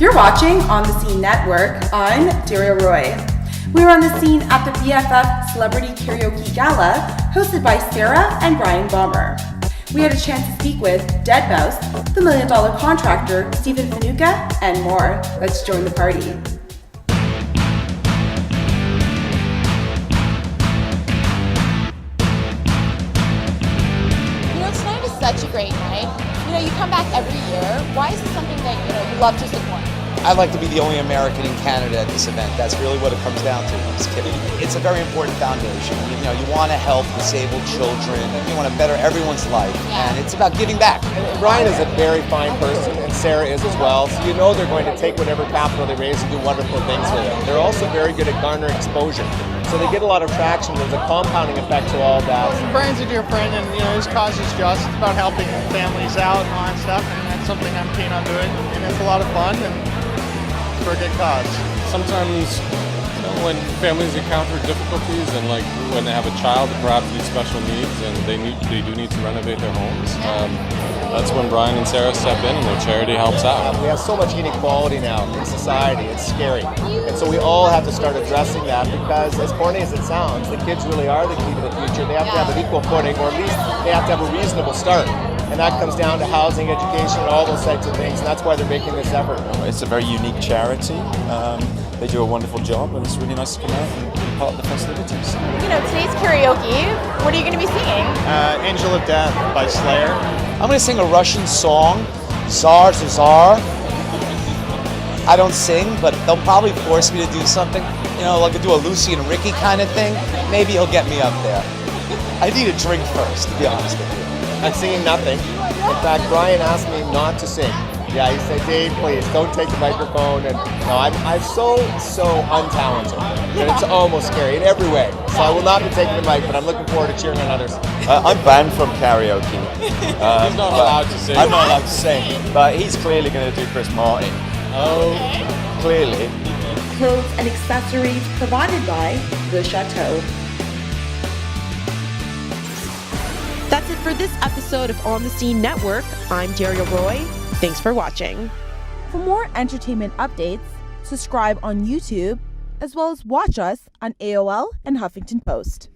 You're watching On the Scene Network. I'm Daria Roy. We're on the scene at the BFF Celebrity Karaoke Gala, hosted by Sarah and Brian Baeumler. We had a chance to speak with Dead Mouse, the $1 Million Contractor Stephen Fanuka, and more. Let's join the party. Tonight is such a great night. You come back every year. Why is this something that you love to support? I'd like to be the only American in Canada at this event. That's really what it comes down to. I'm just kidding. It's a very important foundation. You want to help disabled children. You want to better everyone's life, and it's about giving back. And Brian is a very fine person, and Sarah is as well. So they're going to take whatever capital they raise and do wonderful things with it. They're also very good at garnering exposure. So they get a lot of traction. There's a compounding effect to all of that. Brian's a dear friend, and his cause is just. It's about helping families out and all that stuff, and that's something I'm keen on doing. And it's a lot of fun and for a good cause. Sometimes when families encounter difficulties and when they have a child that perhaps needs special needs and they do need to renovate their homes, that's when Brian and Sarah step in and their charity helps out. We have so much inequality now in society, it's scary. And so we all have to start addressing that because as corny as it sounds, the kids really are the key to the future. They have to have an equal footing, or at least they have to have a reasonable start. And that comes down to housing, education, and all those types of things. And that's why they're making this effort. It's a very unique charity. They do a wonderful job, and it's really nice to come out and be part of the festivities. Today's karaoke. What are you going to be singing? Angel of Death by Slayer. I'm going to sing a Russian song, Tsar to Tsar. I don't sing, but they'll probably force me to do something. Like to do a Lucy and Ricky kind of thing. Maybe he'll get me up there. I need a drink first, to be honest with you. I'm singing nothing. In fact, Brian asked me not to sing. Yeah, he said, Dave, please, don't take the microphone. And no, I'm so untalented. And it's almost scary in every way. So I will not be taking the mic, but I'm looking forward to cheering on others. I'm banned from karaoke. He's not allowed to sing. I'm not allowed to sing, but he's clearly going to do Chris Martin. Oh. Clearly. Clothes and accessories provided by The Chateau. That's it for this episode of On the Scene Network. I'm Daria Roy. Thanks for watching. For more entertainment updates, subscribe on YouTube, as well as watch us on AOL and Huffington Post.